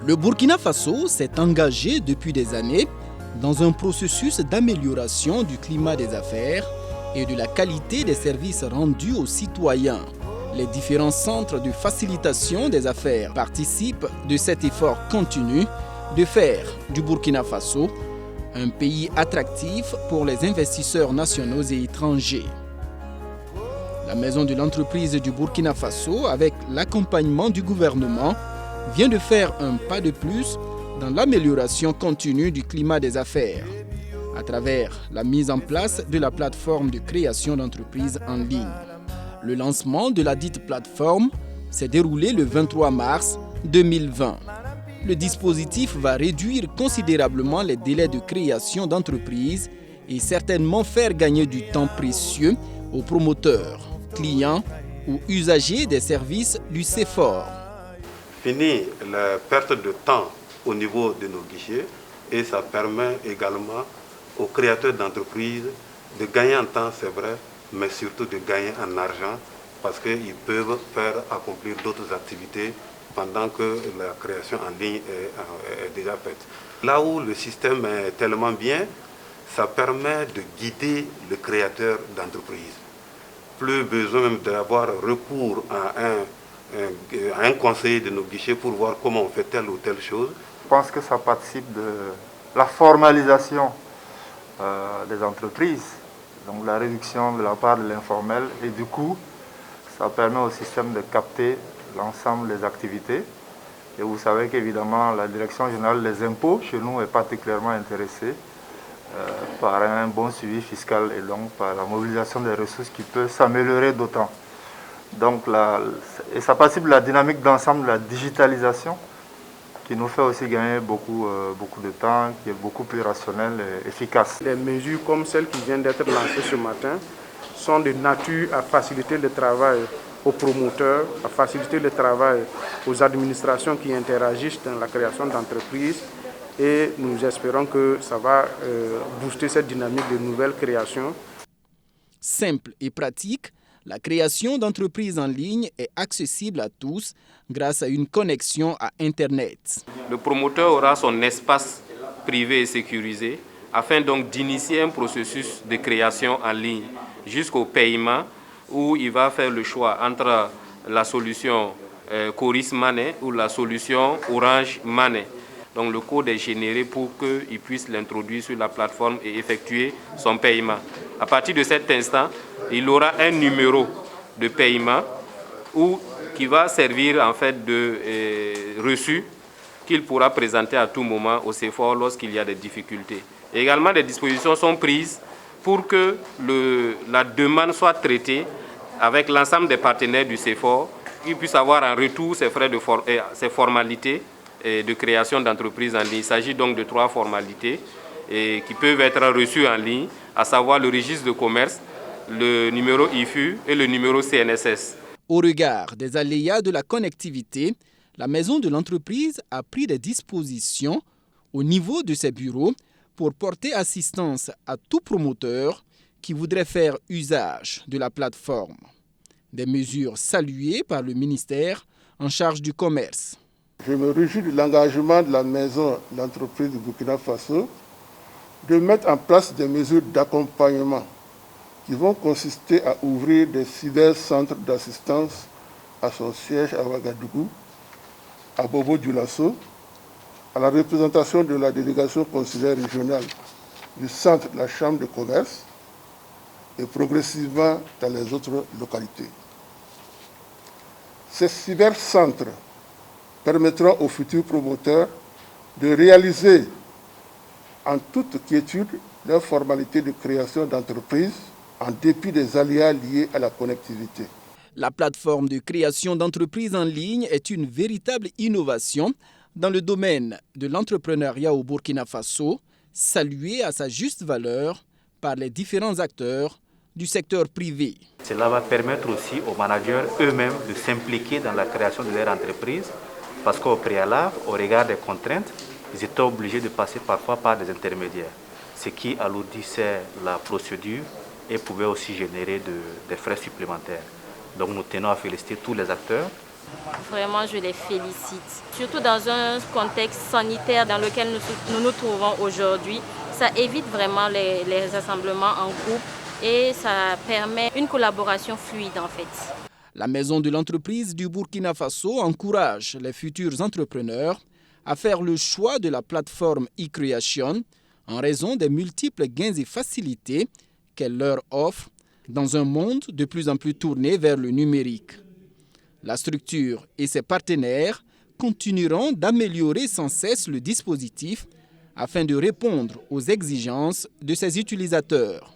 Le Burkina Faso s'est engagé depuis des années dans un processus d'amélioration du climat des affaires et de la qualité des services rendus aux citoyens. Les différents centres de facilitation des affaires participent de cet effort continu de faire du Burkina Faso un pays attractif pour les investisseurs nationaux et étrangers. La maison de l'entreprise du Burkina Faso, avec l'accompagnement du gouvernement, vient de faire un pas de plus dans l'amélioration continue du climat des affaires, à travers la mise en place de la plateforme de création d'entreprises en ligne. Le lancement de la dite plateforme s'est déroulé le 23 mars 2020. Le dispositif va réduire considérablement les délais de création d'entreprises et certainement faire gagner du temps précieux aux promoteurs, clients ou usagers des services du CEFOR. Fini la perte de temps au niveau de nos guichets et ça permet également aux créateurs d'entreprises de gagner en temps, c'est vrai, mais surtout de gagner en argent parce qu'ils peuvent faire accomplir d'autres activités pendant que la création en ligne est déjà faite. Là où le système est tellement bien, ça permet de guider le créateur d'entreprise. Plus besoin même d'avoir recours à un conseiller de nos guichets pour voir comment on fait telle ou telle chose. Je pense que ça participe de la formalisation des entreprises, donc la réduction de la part de l'informel et du coup, ça permet au système de capter l'ensemble des activités. Et vous savez qu'évidemment, la Direction générale des impôts, chez nous, est particulièrement intéressée par un bon suivi fiscal et donc par la mobilisation des ressources qui peut s'améliorer d'autant. Donc, et ça participe de la dynamique d'ensemble de la digitalisation qui nous fait aussi gagner beaucoup de temps, qui est beaucoup plus rationnel et efficace. Les mesures comme celles qui viennent d'être lancées ce matin sont de nature à faciliter le travail aux promoteurs, à faciliter le travail aux administrations qui interagissent dans la création d'entreprises et nous espérons que ça va booster cette dynamique de nouvelles créations. Simple et pratique, la création d'entreprises en ligne est accessible à tous grâce à une connexion à Internet. Le promoteur aura son espace privé et sécurisé afin donc d'initier un processus de création en ligne jusqu'au paiement où il va faire le choix entre la solution Coris Money ou la solution Orange Money. Donc le code est généré pour qu'il puisse l'introduire sur la plateforme et effectuer son paiement. À partir de cet instant, il aura un numéro de paiement qui va servir en fait de reçu qu'il pourra présenter à tout moment au CEFOR lorsqu'il y a des difficultés. Et également, des dispositions sont prises pour que la demande soit traitée avec l'ensemble des partenaires du CEFOR, qu'ils puissent avoir en retour ces formalités de création d'entreprises en ligne. Il s'agit donc de 3 formalités qui peuvent être reçues en ligne, à savoir le registre de commerce, le numéro IFU et le numéro CNSS. Au regard des aléas de la connectivité, la maison de l'entreprise a pris des dispositions au niveau de ses bureaux pour porter assistance à tout promoteur qui voudrait faire usage de la plateforme. Des mesures saluées par le ministère en charge du commerce. Je me réjouis de l'engagement de la maison de l'entreprise du Burkina Faso de mettre en place des mesures d'accompagnement qui vont consister à ouvrir des cybercentres d'assistance à son siège à Ouagadougou, à Bobo-Dioulasso, à la représentation de la délégation consulaire régionale du centre de la Chambre de commerce et progressivement dans les autres localités. Ces cybercentres permettront aux futurs promoteurs de réaliser en toute quiétude leurs formalités de création d'entreprise en dépit des aléas liés à la connectivité. La plateforme de création d'entreprises en ligne est une véritable innovation dans le domaine de l'entrepreneuriat au Burkina Faso, saluée à sa juste valeur par les différents acteurs du secteur privé. Cela va permettre aussi aux managers eux-mêmes de s'impliquer dans la création de leur entreprise parce qu'au préalable, au regard des contraintes, ils étaient obligés de passer parfois par des intermédiaires, ce qui alourdissait la procédure et pouvait aussi générer des frais supplémentaires. Donc nous tenons à féliciter tous les acteurs Vraiment, je les félicite. Surtout dans un contexte sanitaire dans lequel nous nous trouvons aujourd'hui, ça évite vraiment les rassemblements en groupe et ça permet une collaboration fluide en fait. La maison de l'entreprise du Burkina Faso encourage les futurs entrepreneurs à faire le choix de la plateforme e-Creation en raison des multiples gains et facilités qu'elle leur offre dans un monde de plus en plus tourné vers le numérique. La structure et ses partenaires continueront d'améliorer sans cesse le dispositif afin de répondre aux exigences de ses utilisateurs.